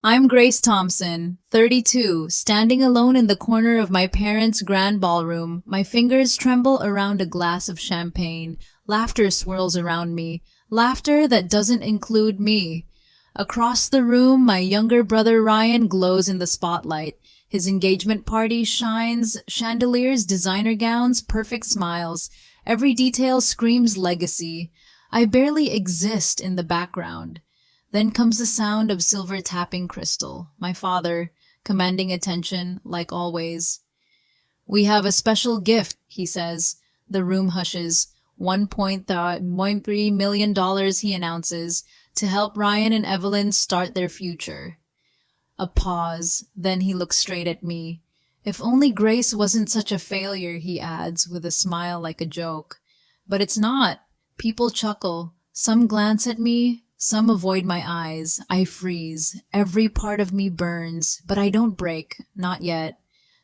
I'm Grace Thompson, 32, standing alone in the corner of my parents' grand ballroom. My fingers tremble around a glass of champagne. Laughter swirls around me. Laughter that doesn't include me. Across the room, my younger brother Ryan glows in the spotlight. His engagement party shines, chandeliers, designer gowns, perfect smiles. Every detail screams legacy. I barely exist in the background. Then comes the sound of silver tapping crystal. My father, commanding attention, like always. "We have a special gift," he says. The room hushes. $1.3 million, he announces, to help Ryan and Evelyn start their future. A pause, then he looks straight at me. "If only Grace wasn't such a failure," he adds, with a smile like a joke. But it's not. People chuckle. Some glance at me, some avoid my eyes. I freeze. Every part of me burns, but I don't break. Not yet.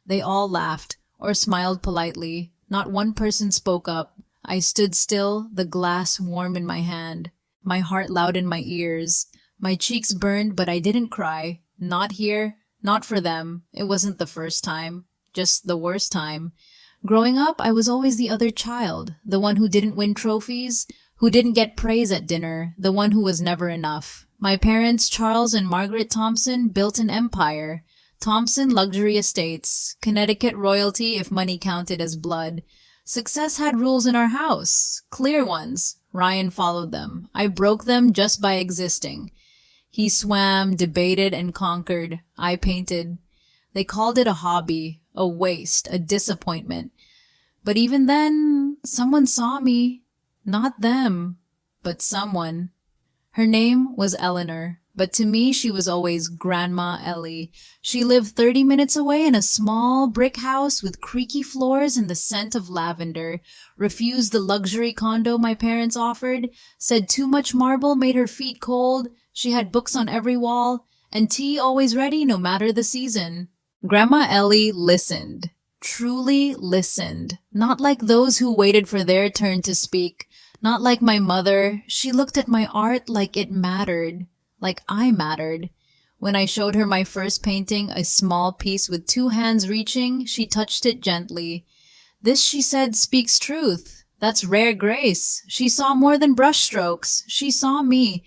They all laughed, or smiled politely. Not one person spoke up. I stood still, the glass warm in my hand. My heart loud in my ears. My cheeks burned, but I didn't cry. Not here. Not for them. It wasn't the first time. Just the worst time. Growing up, I was always the other child. The one who didn't win trophies, who didn't get praise at dinner, the one who was never enough. My parents, Charles and Margaret Thompson, built an empire. Thompson Luxury Estates, Connecticut royalty if money counted as blood. Success had rules in our house, clear ones. Ryan followed them. I broke them just by existing. He swam, debated, and conquered. I painted. They called it a hobby, a waste, a disappointment. But even then, someone saw me. Not them, but someone. Her name was Eleanor, but to me she was always Grandma Ellie. She lived 30 minutes away in a small brick house with creaky floors and the scent of lavender, refused the luxury condo my parents offered, said too much marble made her feet cold, she had books on every wall, and tea always ready no matter the season. Grandma Ellie listened, truly listened, not like those who waited for their turn to speak. Not like my mother. She looked at my art like it mattered, like I mattered. When I showed her my first painting, a small piece with 2 hands reaching, she touched it gently. "This," she said, "speaks truth. That's rare grace." She saw more than brushstrokes. She saw me.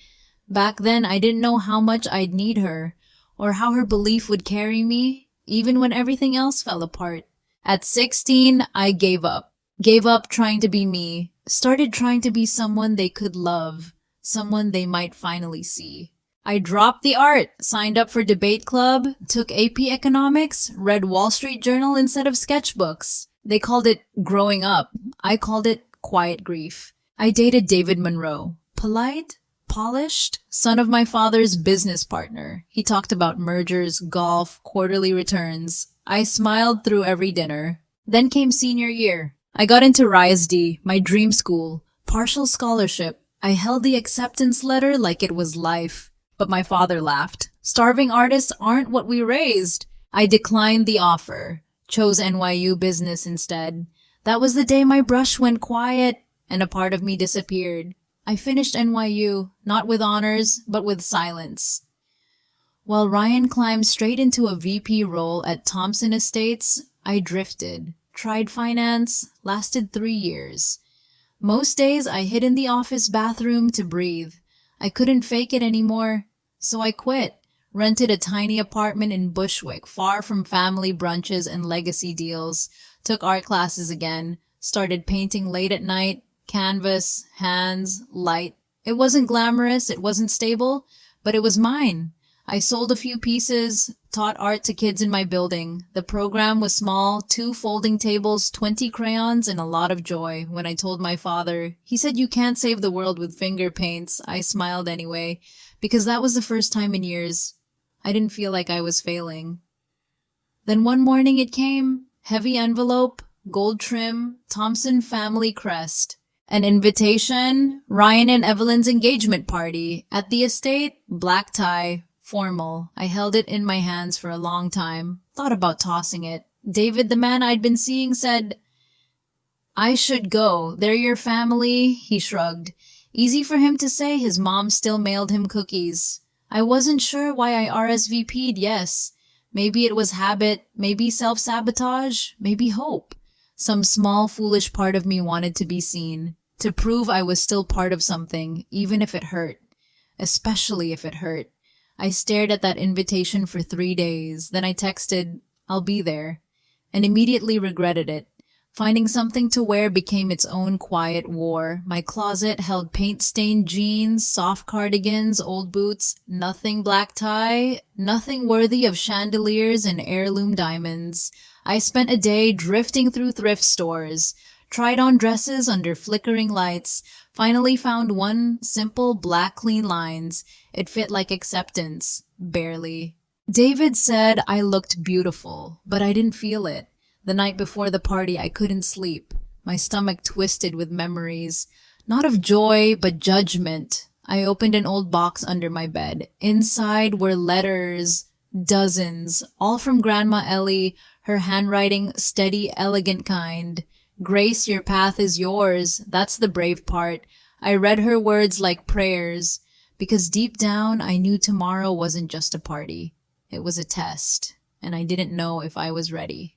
Back then, I didn't know how much I'd need her, or how her belief would carry me, even when everything else fell apart. At 16, I gave up. Gave up trying to be me. Started trying to be someone they could love, someone they might finally see. I dropped the art, signed up for debate club, took AP economics, read Wall Street Journal instead of sketchbooks. They called it growing up. I called it quiet grief. I dated David Monroe. Polite, polished, son of my father's business partner. He talked about mergers, golf, quarterly returns. I smiled through every dinner. Then came senior year. I got into RISD, my dream school, partial scholarship. I held the acceptance letter like it was life. But my father laughed. Starving artists aren't what we raised. I declined the offer, chose NYU business instead. That was the day my brush went quiet and a part of me disappeared. I finished NYU, not with honors, but with silence. While Ryan climbed straight into a VP role at Thompson Estates, I drifted. Tried finance, lasted 3 years. Most days I hid in the office bathroom to breathe. I couldn't fake it anymore, so I quit. Rented a tiny apartment in Bushwick, far from family brunches and legacy deals. Took art classes again. Started painting late at night. Canvas, hands, light. It wasn't glamorous, it wasn't stable, but it was mine. I sold a few pieces, taught art to kids in my building. The program was small, 2 folding tables, 20 crayons, and a lot of joy. When I told my father, he said, "You can't save the world with finger paints." I smiled anyway, because that was the first time in years I didn't feel like I was failing. Then one morning it came, heavy envelope, gold trim, Thompson family crest. An invitation, Ryan and Evelyn's engagement party. At the estate, black tie, formal. I held it in my hands for a long time, thought about tossing it. David, the man I'd been seeing, said, "I should go. They're your family." He shrugged. Easy for him to say, his mom still mailed him cookies. I wasn't sure why I RSVP'd yes. Maybe it was habit, maybe self-sabotage, maybe hope. Some small foolish part of me wanted to be seen, to prove I was still part of something, even if it hurt. Especially if it hurt. I stared at that invitation for 3 days, then I texted, "I'll be there," and immediately regretted it. Finding something to wear became its own quiet war. My closet held paint-stained jeans, soft cardigans, old boots, nothing black tie, nothing worthy of chandeliers and heirloom diamonds. I spent a day drifting through thrift stores, tried on dresses under flickering lights, finally found one simple black clean lines. It fit like acceptance, barely. David said I looked beautiful, but I didn't feel it. The night before the party, I couldn't sleep. My stomach twisted with memories, not of joy, but judgment. I opened an old box under my bed. Inside were letters, dozens, all from Grandma Ellie, her handwriting steady, elegant kind. "Grace, your path is yours." That's the brave part. I read her words like prayers, because deep down I knew tomorrow wasn't just a party. It was a test, and I didn't know if I was ready.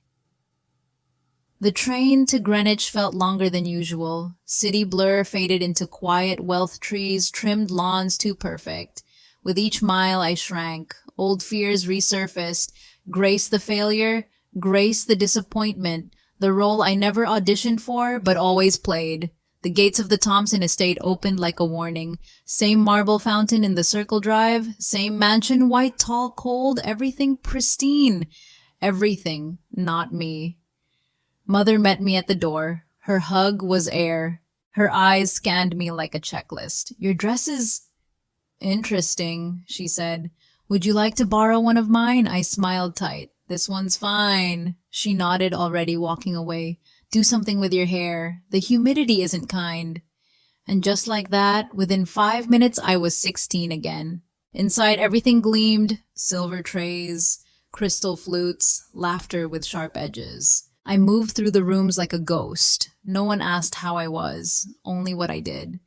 The train to Greenwich felt longer than usual. City blur faded into quiet wealth trees, trimmed lawns too perfect. With each mile I shrank. Old fears resurfaced. Grace the failure, Grace the disappointment, the role I never auditioned for but always played. The gates of the Thompson estate opened like a warning. Same marble fountain in the Circle Drive, same mansion, white, tall, cold, everything pristine. Everything, not me. Mother met me at the door. Her hug was air. Her eyes scanned me like a checklist. "Your dress is interesting," she said. "Would you like to borrow one of mine?" I smiled tight. "This one's fine." She nodded, already walking away. "Do something with your hair. The humidity isn't kind." And just like that, within 5 minutes, I was 16 again. Inside, everything gleamed. Silver trays, crystal flutes, laughter with sharp edges. I moved through the rooms like a ghost. No one asked how I was, only what I did.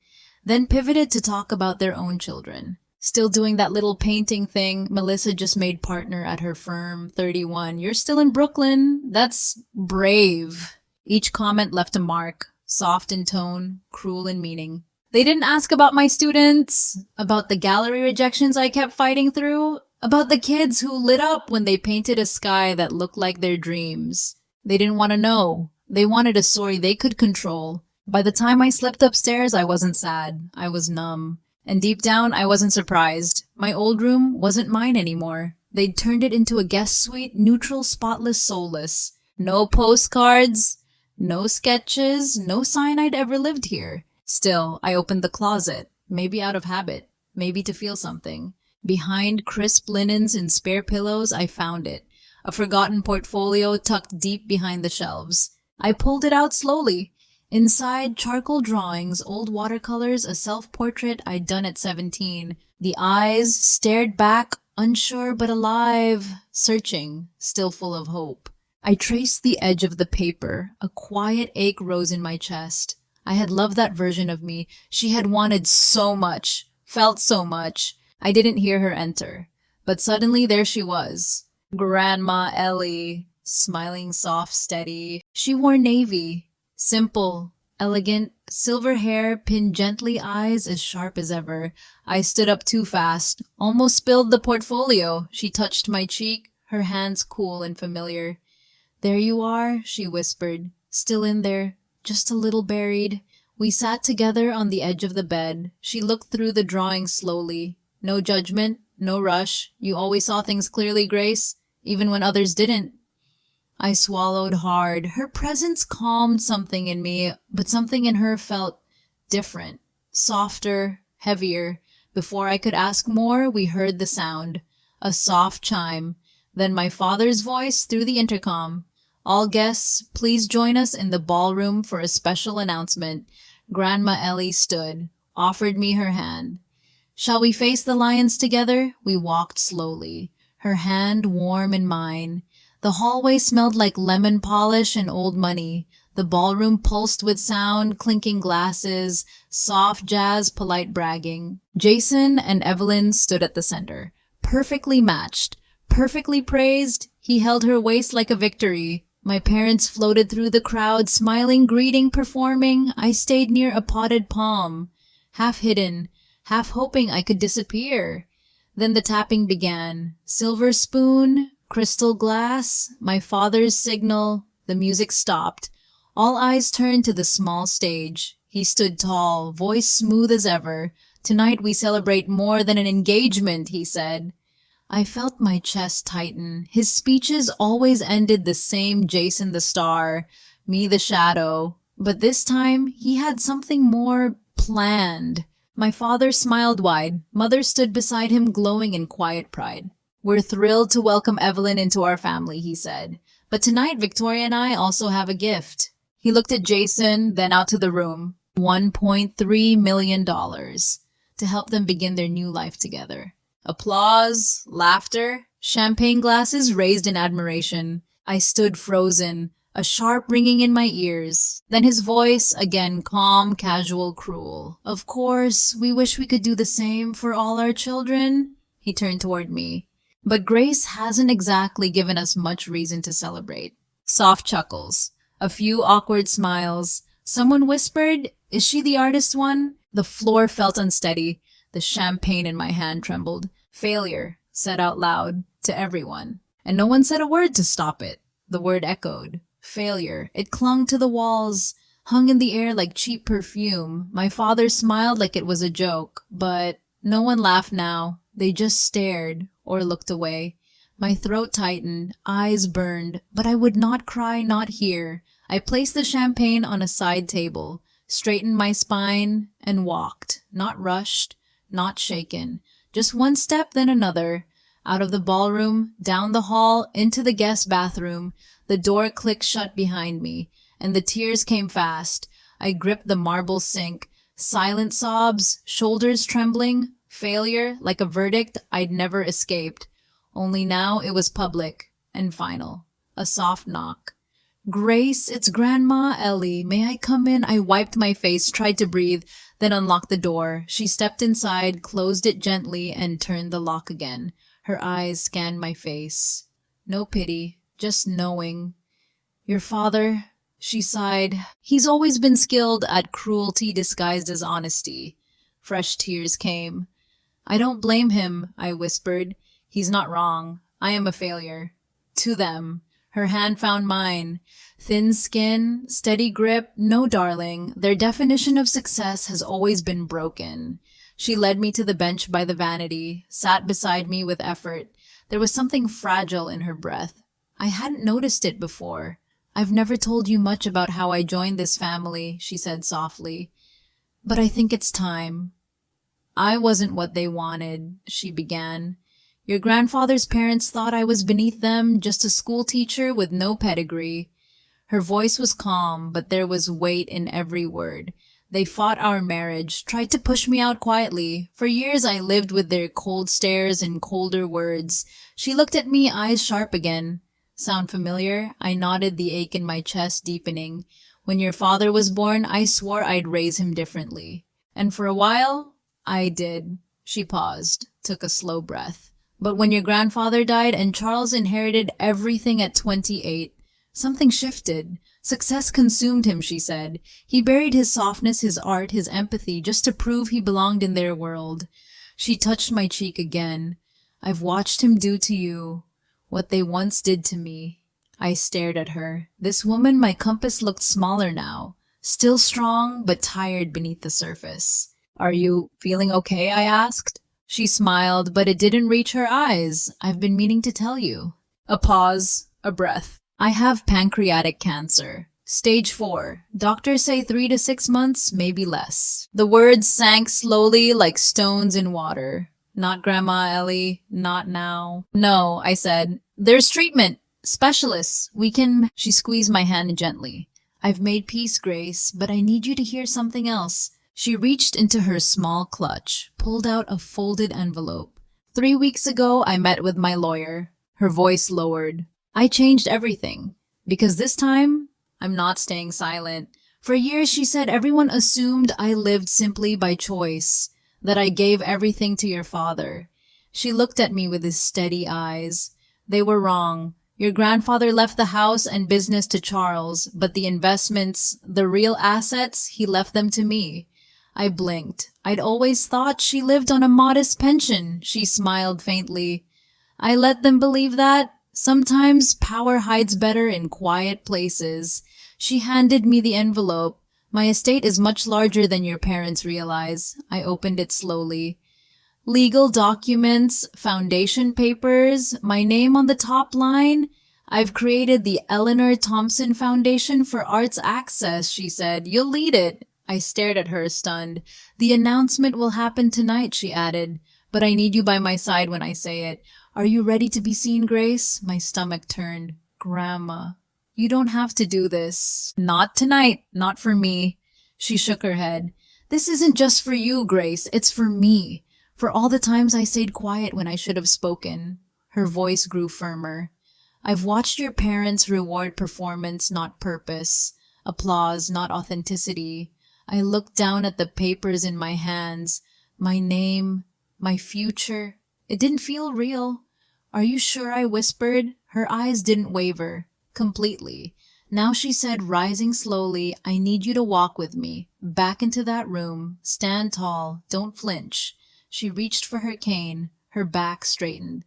Then pivoted to talk about their own children. Still doing that little painting thing. Melissa just made partner at her firm, 31. "You're still in Brooklyn. That's brave." Each comment left a mark, soft in tone, cruel in meaning. They didn't ask about my students, about the gallery rejections I kept fighting through, about the kids who lit up when they painted a sky that looked like their dreams. They didn't want to know. They wanted a story they could control. By the time I slipped upstairs, I wasn't sad. I was numb. And deep down, I wasn't surprised. My old room wasn't mine anymore. They'd turned it into a guest suite, neutral, spotless, soulless. No postcards, no sketches, no sign I'd ever lived here. Still, I opened the closet, maybe out of habit, maybe to feel something. Behind crisp linens and spare pillows, I found it. A forgotten portfolio tucked deep behind the shelves. I pulled it out slowly. Inside, charcoal drawings, old watercolors, a self-portrait I'd done at 17. The eyes stared back, unsure but alive, searching, still full of hope. I traced the edge of the paper. A quiet ache rose in my chest. I had loved that version of me. She had wanted so much, felt so much. I didn't hear her enter. But suddenly there she was. Grandma Ellie, smiling soft, steady. She wore navy. Simple, elegant, silver hair, pinned gently, eyes as sharp as ever. I stood up too fast, almost spilled the portfolio. She touched my cheek, her hands cool and familiar. "There you are," she whispered, "still in there, just a little buried." We sat together on the edge of the bed. She looked through the drawings slowly. "No judgment, no rush. You always saw things clearly, Grace, even when others didn't." I swallowed hard. Her presence calmed something in me, but something in her felt different, softer, heavier. Before I could ask more, we heard the sound, a soft chime. Then my father's voice through the intercom. "All guests, please join us in the ballroom for a special announcement." Grandma Ellie stood, offered me her hand. "Shall we face the lions together?" We walked slowly, her hand warm in mine. The hallway smelled like lemon polish and old money. The ballroom pulsed with sound, clinking glasses, soft jazz, polite bragging. Jason and Evelyn stood at the center, perfectly matched, perfectly praised. He held her waist like a victory. My parents floated through the crowd, smiling, greeting, performing. I stayed near a potted palm, half hidden, half hoping I could disappear. Then the tapping began. Silver spoon, crystal glass, my father's signal. The music stopped. All eyes turned to the small stage. He stood tall, voice smooth as ever. "Tonight we celebrate more than an engagement," he said. I felt my chest tighten. His speeches always ended the same: Jason the star, me the shadow. But this time, he had something more planned. My father smiled wide. Mother stood beside him, glowing in quiet pride. "We're thrilled to welcome Evelyn into our family," he said. "But tonight, Victoria and I also have a gift." He looked at Jason, then out to the room. $1.3 million to help them begin their new life together. Applause, laughter, champagne glasses raised in admiration. I stood frozen, a sharp ringing in my ears. Then his voice, again calm, casual, cruel. "Of course, we wish we could do the same for all our children." He turned toward me. "But Grace hasn't exactly given us much reason to celebrate." Soft chuckles, a few awkward smiles. Someone whispered, "Is she the artist one?" The floor felt unsteady. The champagne in my hand trembled. "Failure," said out loud to everyone. And no one said a word to stop it. The word echoed. Failure. It clung to the walls, hung in the air like cheap perfume. My father smiled like it was a joke, but no one laughed now. They just stared or looked away. My throat tightened, eyes burned, but I would not cry, not here. I placed the champagne on a side table, straightened my spine, and walked, not rushed, not shaken. Just one step, then another. Out of the ballroom, down the hall, into the guest bathroom. The door clicked shut behind me, and the tears came fast. I gripped the marble sink. Silent sobs, shoulders trembling. Failure, like a verdict I'd never escaped. Only now it was public and final. A soft knock. "Grace, it's Grandma Ellie. May I come in?" I wiped my face, tried to breathe, then unlocked the door. She stepped inside, closed it gently, and turned the lock again. Her eyes scanned my face. No pity, just knowing. "Your father," she sighed. "He's always been skilled at cruelty disguised as honesty." Fresh tears came. "I don't blame him," I whispered. "He's not wrong. I am a failure. To them." Her hand found mine. Thin skin, steady grip, no darling. Their definition of success has always been broken. She led me to the bench by the vanity, sat beside me with effort. There was something fragile in her breath. "I hadn't noticed it before. I've never told you much about how I joined this family," she said softly. "But I think it's time." "I wasn't what they wanted," she began. "Your grandfather's parents thought I was beneath them, just a school teacher with no pedigree." Her voice was calm, but there was weight in every word. "They fought our marriage, tried to push me out quietly. For years I lived with their cold stares and colder words." She looked at me, eyes sharp again. "Sound familiar?" I nodded, the ache in my chest deepening. "When your father was born, I swore I'd raise him differently. And for a while, I did." She paused, took a slow breath. "But when your grandfather died and Charles inherited everything at 28, something shifted. Success consumed him," she said. "He buried his softness, his art, his empathy, just to prove he belonged in their world." She touched my cheek again. "I've watched him do to you what they once did to me." I stared at her. This woman, my compass looked smaller now. Still strong, but tired beneath the surface. "Are you feeling okay?" I asked. She smiled, but it didn't reach her eyes. "I've been meaning to tell you." A pause, a breath. "I have pancreatic cancer. Stage 4. Doctors say 3 to 6 months, maybe less." The words sank slowly like stones in water. "Not Grandma Ellie, not now." "No," I said. "There's treatment. Specialists. We can—" She squeezed my hand gently. "I've made peace, Grace, but I need you to hear something else." She reached into her small clutch, pulled out a folded envelope. 3 weeks ago, I met with my lawyer." Her voice lowered. "I changed everything. Because this time, I'm not staying silent. For years, she said everyone assumed I lived simply by choice, that I gave everything to your father. She looked at me with his steady eyes. They were wrong. Your grandfather left the house and business to Charles, but the investments, the real assets, he left them to me. I blinked. I'd always thought she lived on a modest pension. She smiled faintly. I let them believe that. Sometimes power hides better in quiet places. She handed me the envelope. My estate is much larger than your parents realize. I opened it slowly. Legal documents, foundation papers, my name on the top line. I've created the Eleanor Thompson Foundation for Arts Access, she said. You'll lead it. I stared at her, stunned. The announcement will happen tonight, she added. But I need you by my side when I say it. Are you ready to be seen, Grace? My stomach turned. Grandma, you don't have to do this. Not tonight. Not for me. She shook her head. This isn't just for you, Grace. It's for me. For all the times I stayed quiet when I should have spoken. Her voice grew firmer. I've watched your parents reward performance, not purpose. Applause, not authenticity. I looked down at the papers in my hands. My name, my future. It didn't feel real. Are you sure? I whispered. Her eyes didn't waver. Completely. Now she said, rising slowly, I need you to walk with me. Back into that room. Stand tall. Don't flinch. She reached for her cane. Her back straightened.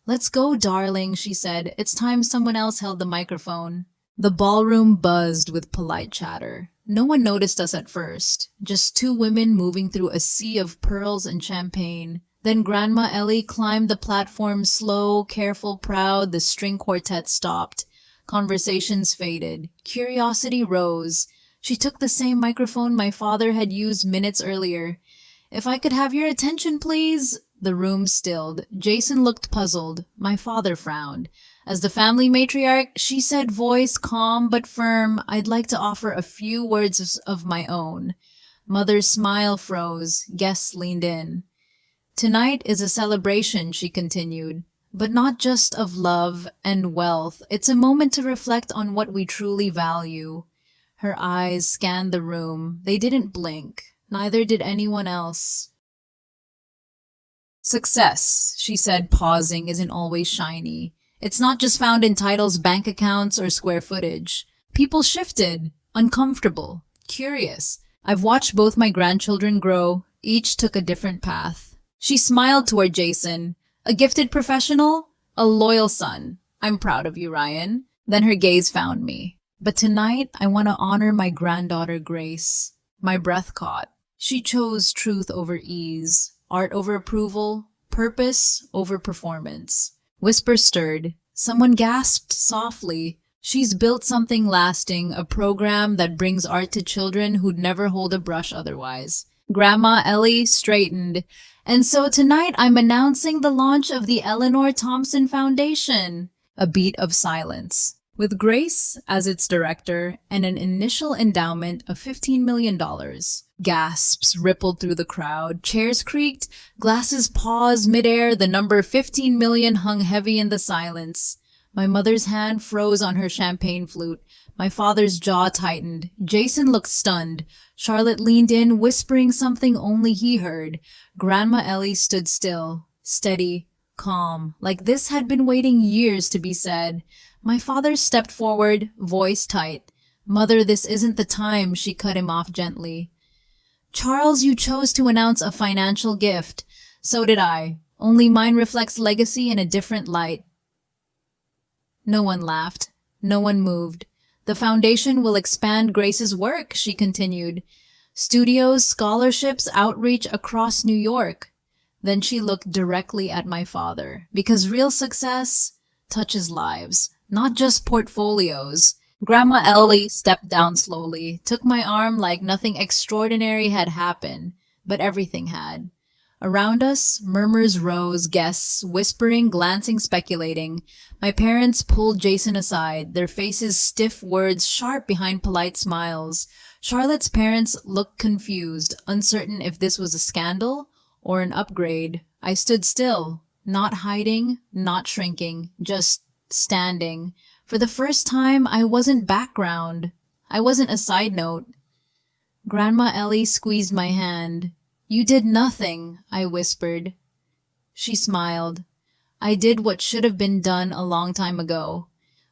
Let's go, darling, she said. It's time someone else held the microphone. The ballroom buzzed with polite chatter. No one noticed us at first. Just two women moving through a sea of pearls and champagne. Then Grandma Ellie climbed the platform, slow, careful, proud. The string quartet stopped. Conversations faded. Curiosity rose. She took the same microphone my father had used minutes earlier. If I could have your attention, please. The room stilled. Jason looked puzzled. My father frowned. As the family matriarch, she said, voice calm but firm, I'd like to offer a few words of my own. Mother's smile froze. Guests leaned in. Tonight is a celebration, she continued, but not just of love and wealth. It's a moment to reflect on what we truly value. Her eyes scanned the room. They didn't blink. Neither did anyone else. Success, she said, pausing, isn't always shiny. It's not just found in titles, bank accounts, or square footage. People shifted, uncomfortable, curious. I've watched both my grandchildren grow. Each took a different path. She smiled toward Jason. A gifted professional, a loyal son. I'm proud of you, Ryan. Then her gaze found me. But tonight, I want to honor my granddaughter, Grace. My breath caught. She chose truth over ease, art over approval, purpose over performance. Whispers stirred. Someone gasped softly. She's built something lasting, a program that brings art to children who'd never hold a brush otherwise. Grandma Ellie straightened. And so tonight I'm announcing the launch of the Eleanor Thompson Foundation. A beat of silence. With Grace as its director and an initial endowment of $15 million. Gasps rippled through the crowd. Chairs creaked. Glasses paused midair. The number 15 million hung heavy in the silence. My mother's hand froze on her champagne flute. My father's jaw tightened. Jason looked stunned. Charlotte leaned in, whispering something only he heard. Grandma Ellie stood still, steady, calm, like this had been waiting years to be said. My father stepped forward, voice tight. Mother, this isn't the time, she cut him off gently. Charles, you chose to announce a financial gift. So did I. Only mine reflects legacy in a different light. No one laughed. No one moved. The foundation will expand Grace's work, she continued. Studios, scholarships, outreach across New York. Then she looked directly at my father. Because real success touches lives, not just portfolios. Grandma Ellie stepped down slowly, took my arm like nothing extraordinary had happened, but everything had. Around us, murmurs rose, guests whispering, glancing, speculating. My parents pulled Jason aside, their faces stiff, words sharp behind polite smiles. Charlotte's parents looked confused, uncertain if this was a scandal or an upgrade. I stood still, not hiding, not shrinking, just standing. For the first time, I wasn't background. I wasn't a side note. Grandma Ellie squeezed my hand. You did nothing, I whispered. She smiled. I did what should have been done a long time ago.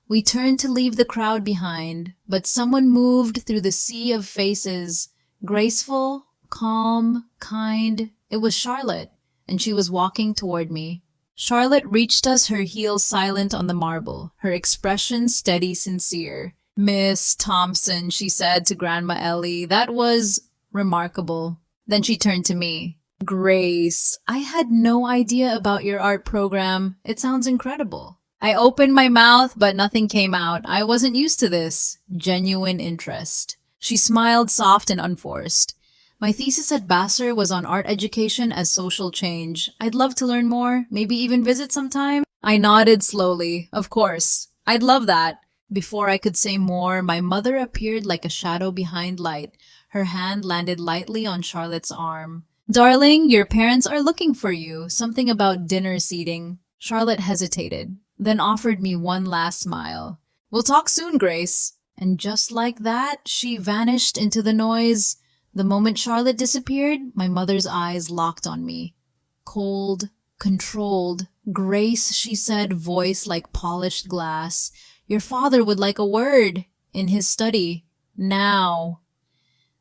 We turned to leave the crowd behind, but someone moved through the sea of faces. Graceful, calm, kind. It was Charlotte, and she was walking toward me. Charlotte reached us, her heels silent on the marble, her expression steady, sincere. Miss Thompson, she said to Grandma Ellie, that was remarkable. Then she turned to me. Grace, I had no idea about your art program. It sounds incredible. I opened my mouth, but nothing came out. I wasn't used to this. Genuine interest. She smiled, soft and unforced. My thesis at Vassar was on art education as social change. I'd love to learn more, maybe even visit sometime. I nodded slowly. Of course. I'd love that. Before I could say more, my mother appeared like a shadow behind light. Her hand landed lightly on Charlotte's arm. Darling, your parents are looking for you. Something about dinner seating. Charlotte hesitated, then offered me one last smile. We'll talk soon, Grace. And just like that, she vanished into the noise. The moment Charlotte disappeared, my mother's eyes locked on me. Cold, controlled. Grace, she said, voice like polished glass. Your father would like a word in his study. Now.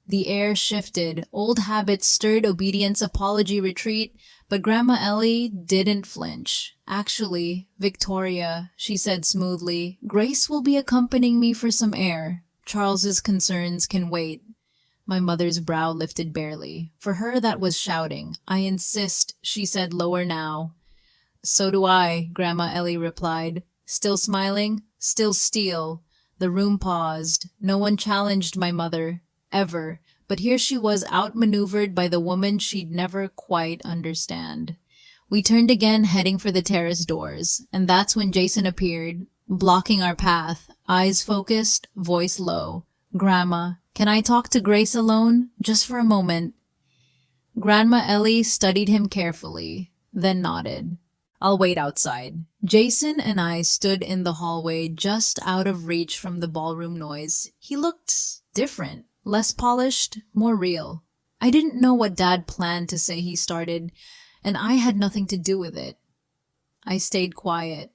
The air shifted. Old habits stirred obedience, apology, retreat. But Grandma Ellie didn't flinch. Actually, Victoria, she said smoothly, Grace will be accompanying me for some air. Charles's concerns can wait. My mother's brow lifted barely. For her, that was shouting. I insist, she said lower now. So do I, Grandma Ellie replied. Still smiling, still steel. The room paused. No one challenged my mother. Ever. But here she was outmaneuvered by the woman she'd never quite understand. We turned again, heading for the terrace doors, and that's when Jason appeared, blocking our path, eyes focused, voice low. Grandma, can I talk to Grace alone? Just for a moment. Grandma Ellie studied him carefully, then nodded. I'll wait outside. Jason and I stood in the hallway just out of reach from the ballroom noise. He looked different. Less polished, more real. I didn't know what Dad planned to say he started, and I had nothing to do with it. I stayed quiet.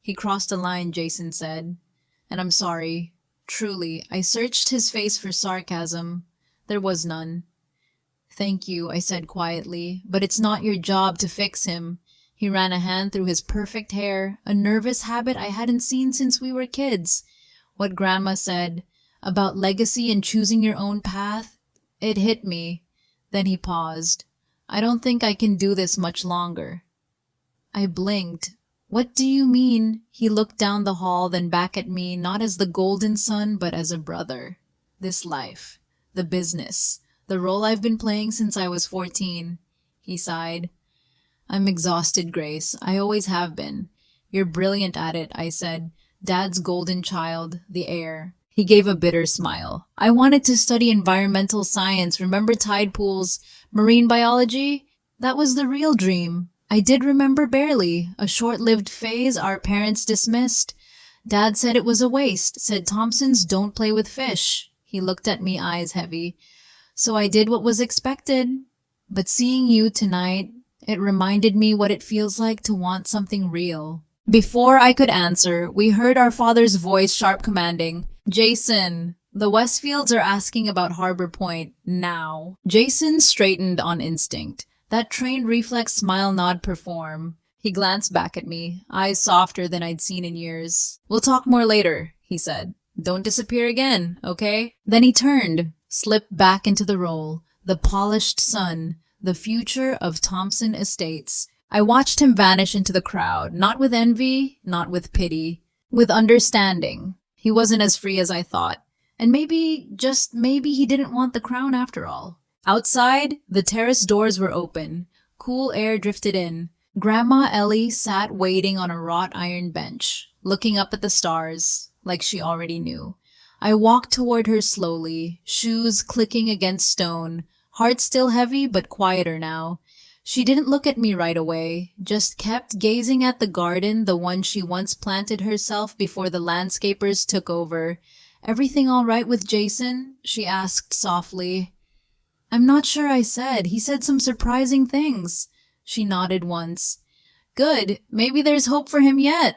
He crossed a line, Jason said. And I'm sorry. Truly, I searched his face for sarcasm. There was none. Thank you, I said quietly, but it's not your job to fix him. He ran a hand through his perfect hair, a nervous habit I hadn't seen since we were kids. What Grandma said about legacy and choosing your own path, it hit me. Then he paused. I don't think I can do this much longer. I blinked. What do you mean? He looked down the hall, then back at me, not as the golden son, but as a brother. This life, the business, the role I've been playing since I was 14. He sighed. I'm exhausted, Grace. I always have been. You're brilliant at it, I said. Dad's golden child, the heir. He gave a bitter smile. I wanted to study environmental science, remember tide pools, marine biology? That was the real dream. I did remember barely, a short-lived phase our parents dismissed. Dad said it was a waste, said Thompsons don't play with fish. He looked at me, eyes heavy. So I did what was expected. But seeing you tonight, it reminded me what it feels like to want something real. Before I could answer, we heard our father's voice, sharp, commanding. Jason, the Westfields are asking about Harbor Point now. Jason straightened on instinct. That trained reflex smile nod perform. He glanced back at me, eyes softer than I'd seen in years. We'll talk more later, he said. Don't disappear again, okay? Then he turned, slipped back into the role. The polished son, the future of Thompson Estates. I watched him vanish into the crowd, not with envy, not with pity, with understanding. He wasn't as free as I thought. And maybe, just maybe, he didn't want the crown after all. Outside, the terrace doors were open. Cool air drifted in. Grandma Ellie sat waiting on a wrought iron bench, looking up at the stars, like she already knew. I walked toward her slowly, shoes clicking against stone, heart still heavy but quieter now. She didn't look at me right away, just kept gazing at the garden, the one she once planted herself before the landscapers took over. "Everything all right with Jason?" she asked softly. "I'm not sure I said. He said some surprising things." She nodded once. "Good. Maybe there's hope for him yet."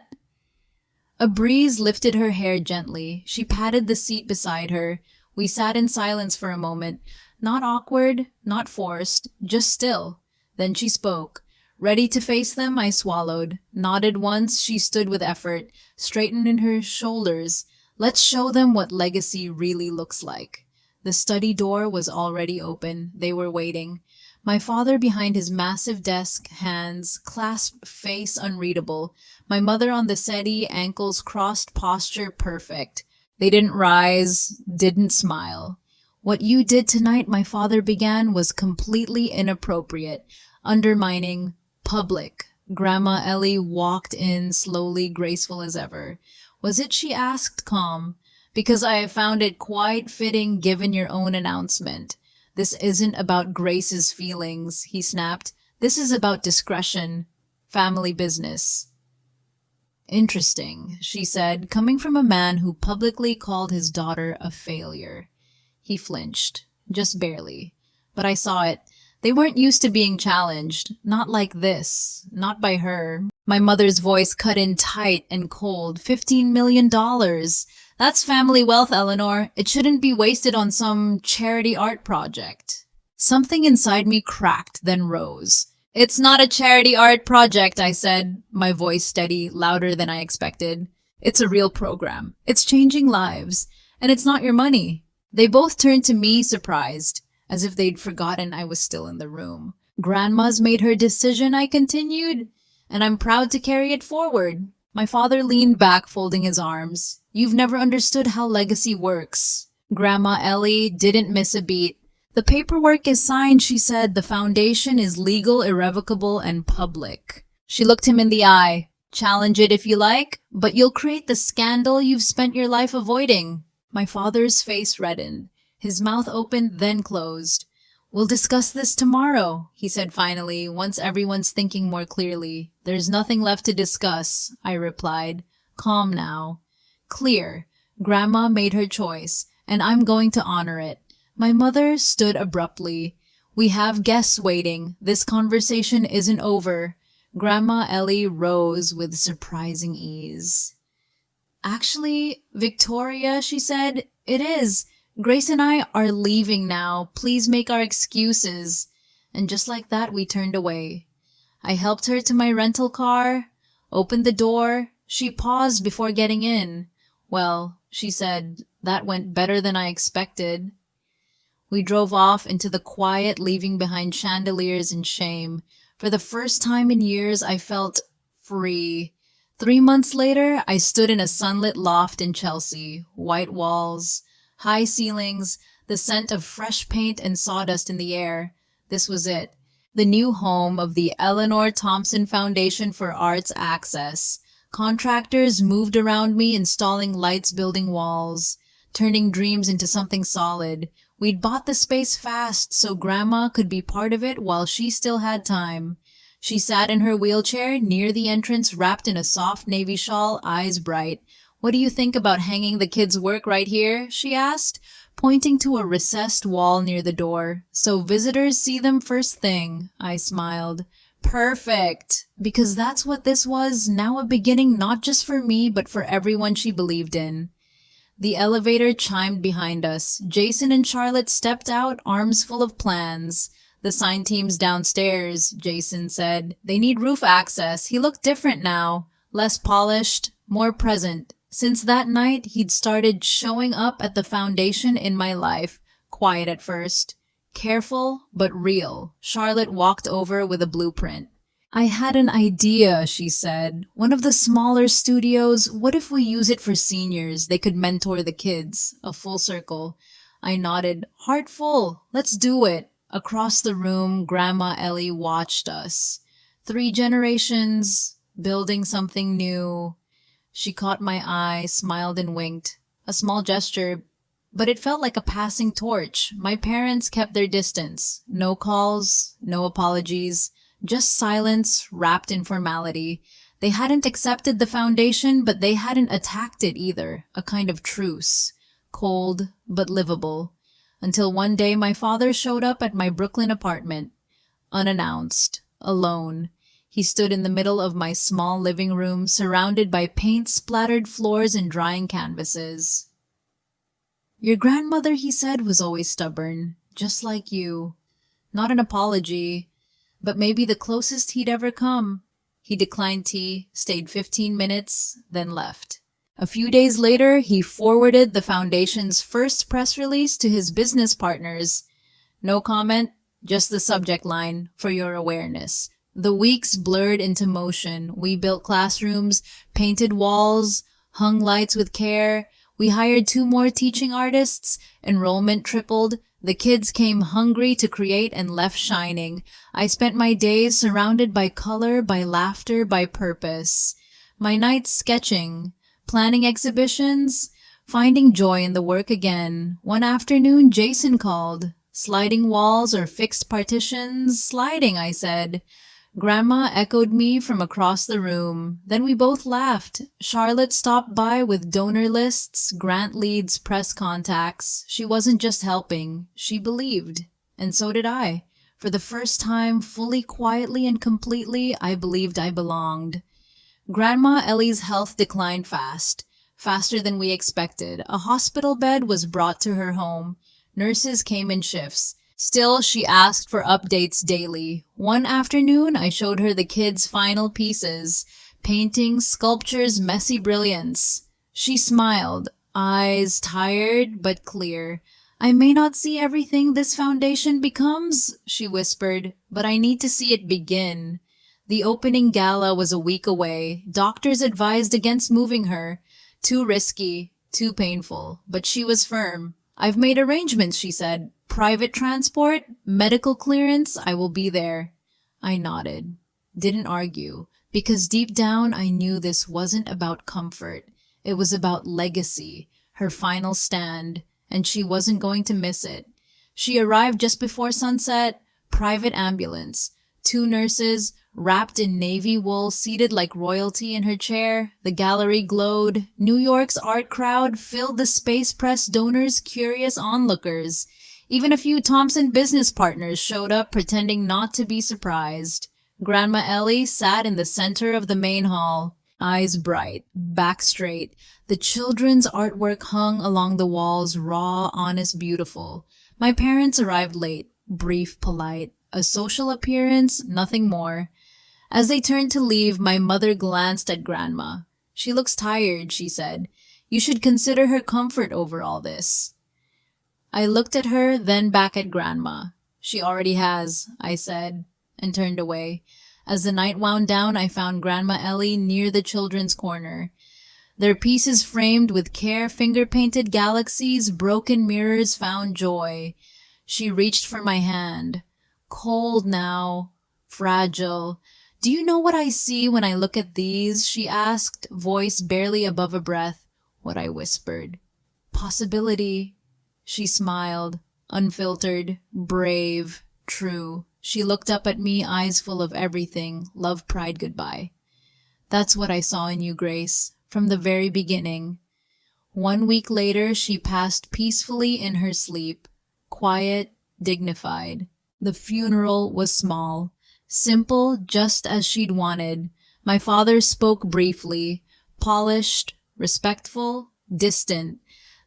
A breeze lifted her hair gently. She patted the seat beside her. We sat in silence for a moment. Not awkward, not forced, just still. Then she spoke. Ready to face them, I swallowed. Nodded once, she stood with effort, straightened in her shoulders. "Let's show them what legacy really looks like." The study door was already open. They were waiting. My father behind his massive desk, hands clasped, face unreadable. My mother on the settee, ankles crossed, posture perfect. They didn't rise, didn't smile. "What you did tonight," my father began, "was completely inappropriate, undermining, public." Grandma Ellie walked in, slowly, graceful as ever. "Was it?" she asked, calm. "Because I have found it quite fitting given your own announcement. This isn't about Grace's feelings," he snapped. "This is about discretion. Family business." "Interesting," she said, coming from a man who publicly called his daughter a failure. He flinched, just barely. But I saw it. They weren't used to being challenged. Not like this. Not by her. My mother's voice cut in tight and cold. $15 million. That's family wealth, Eleanor. It shouldn't be wasted on some charity art project. Something inside me cracked, then rose. "It's not a charity art project," I said, my voice steady, louder than I expected. "It's a real program. It's changing lives. And it's not your money." They both turned to me, surprised, as if they'd forgotten I was still in the room. "Grandma's made her decision," I continued, "and I'm proud to carry it forward." My father leaned back, folding his arms. "You've never understood how legacy works." Grandma Ellie didn't miss a beat. "The paperwork is signed," she said. "The foundation is legal, irrevocable, and public." She looked him in the eye. "Challenge it if you like, but you'll create the scandal you've spent your life avoiding." My father's face reddened. His mouth opened, then closed. "We'll discuss this tomorrow," he said finally, once everyone's thinking more clearly. "There's nothing left to discuss," I replied, calm now. Clear. Grandma made her choice, and I'm going to honor it. My mother stood abruptly. "We have guests waiting. This conversation isn't over." Grandma Ellie rose with surprising ease. "Actually, Victoria," she said, "it is. Grace and I are leaving now. Please make our excuses." And just like that, we turned away. I helped her to my rental car, opened the door. She paused before getting in. "Well," she said, "that went better than I expected." We drove off into the quiet, leaving behind chandeliers and shame. For the first time in years, I felt free. 3 months later, I stood in a sunlit loft in Chelsea. White walls, high ceilings, the scent of fresh paint and sawdust in the air. This was it. The new home of the Eleanor Thompson Foundation for Arts Access. Contractors moved around me, installing lights, building walls, turning dreams into something solid. We'd bought the space fast so Grandma could be part of it while she still had time. She sat in her wheelchair near the entrance, wrapped in a soft navy shawl, eyes bright. "What do you think about hanging the kids' work right here?" she asked, pointing to a recessed wall near the door. "So visitors see them first thing," I smiled. "Perfect!" Because that's what this was, now a beginning not just for me, but for everyone she believed in. The elevator chimed behind us. Jason and Charlotte stepped out, arms full of plans. "The sign team's downstairs," Jason said. "They need roof access." He looked different now, less polished, more present. Since that night, he'd started showing up at the foundation in my life, quiet at first. Careful, but real. Charlotte walked over with a blueprint. "I had an idea," she said. "One of the smaller studios. What if we use it for seniors? They could mentor the kids." A full circle. I nodded. "Heart full. Let's do it." Across the room, Grandma Ellie watched us. 3 generations, building something new. She caught my eye, smiled and winked. A small gesture, but it felt like a passing torch. My parents kept their distance. No calls, no apologies. Just silence wrapped in formality. They hadn't accepted the foundation, but they hadn't attacked it either. A kind of truce. cold but livable. Until one day my father showed up at my Brooklyn apartment, unannounced, alone. He stood in the middle of my small living room, surrounded by paint-splattered floors and drying canvases. "Your grandmother," he said, "was always stubborn, just like you." Not an apology, but maybe the closest he'd ever come. He declined tea, stayed 15 minutes, then left. A few days later, he forwarded the foundation's first press release to his business partners. No comment, just the subject line, "For your awareness." The weeks blurred into motion. We built classrooms, painted walls, hung lights with care. We hired 2 more teaching artists. Enrollment tripled. The kids came hungry to create and left shining. I spent my days surrounded by color, by laughter, by purpose. My nights sketching, planning exhibitions, finding joy in the work again. One afternoon, Jason called. "Sliding walls or fixed partitions?" "Sliding," I said. Grandma echoed me from across the room. Then we both laughed. Charlotte stopped by with donor lists, grant leads, press contacts. She wasn't just helping, she believed. And so did I. For the first time, fully, quietly, and completely, I believed I belonged. Grandma Ellie's health declined fast, faster than we expected. A hospital bed was brought to her home. Nurses came in shifts. Still, she asked for updates daily. One afternoon, I showed her the kids' final pieces, paintings, sculptures, messy brilliance. She smiled, eyes tired but clear. "I may not see everything this foundation becomes," she whispered, "but I need to see it begin." The opening gala was a week away. Doctors advised against moving her. Too risky, too painful. But she was firm. "I've made arrangements," she said. "Private transport, medical clearance, I will be there." I nodded. Didn't argue. Because deep down I knew this wasn't about comfort. It was about legacy, her final stand, and she wasn't going to miss it. She arrived just before sunset, private ambulance, 2 nurses, wrapped in navy wool, seated like royalty in her chair. The gallery glowed. New York's art crowd filled the space press donors, curious onlookers. Even a few Thompson business partners showed up, pretending not to be surprised. Grandma Ellie sat in the center of the main hall, eyes bright, back straight. The children's artwork hung along the walls, raw, honest, beautiful. My parents arrived late, brief, polite. A social appearance, nothing more. As they turned to leave, my mother glanced at Grandma. "She looks tired," she said. "You should consider her comfort over all this." I looked at her, then back at Grandma. "She already has," I said, and turned away. As the night wound down, I found Grandma Ellie near the children's corner. Their pieces framed with care, finger-painted galaxies, broken mirrors found joy. She reached for my hand. Cold now, fragile. "Do you know what I see when I look at these?" she asked, voice barely above a breath. What I whispered. "Possibility." She smiled, unfiltered, brave, true. She looked up at me, eyes full of everything, love, pride, goodbye. "That's what I saw in you, Grace, from the very beginning." 1 week later, she passed peacefully in her sleep, quiet, dignified. The funeral was small, simple, just as she'd wanted. My father spoke briefly, polished, respectful, distant.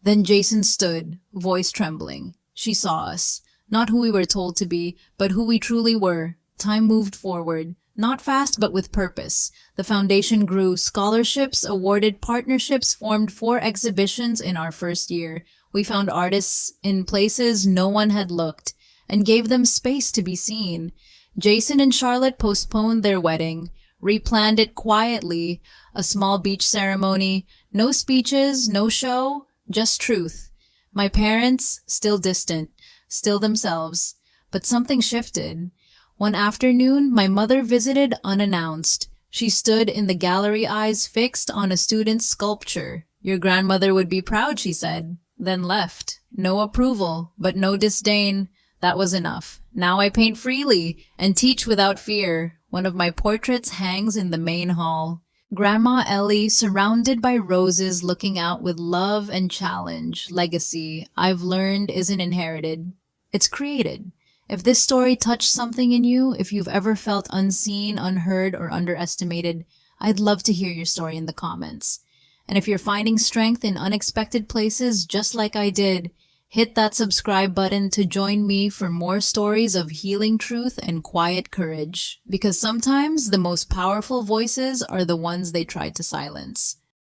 Then Jason stood, voice trembling. She saw us. Not who we were told to be, but who we truly were. Time moved forward. Not fast, but with purpose. The foundation grew. Scholarships awarded, partnerships formed, 4 exhibitions in our first year. We found artists in places no one had looked, and gave them space to be seen. Jason and Charlotte postponed their wedding, replanned it quietly, a small beach ceremony, no speeches, no show, just truth. My parents, still distant, still themselves, but something shifted. One afternoon, my mother visited unannounced. She stood in the gallery, eyes fixed on a student's sculpture. "Your grandmother would be proud," she said, then left. No approval, but no disdain. That was enough. Now I paint freely and teach without fear. One of my portraits hangs in the main hall. Grandma Ellie, surrounded by roses, looking out with love and challenge. Legacy, I've learned, isn't inherited, it's created. If this story touched something in you, if you've ever felt unseen, unheard, or underestimated, I'd love to hear your story in the comments. And if you're finding strength in unexpected places, just like I did, hit that subscribe button to join me for more stories of healing truth and quiet courage. Because sometimes the most powerful voices are the ones they try to silence.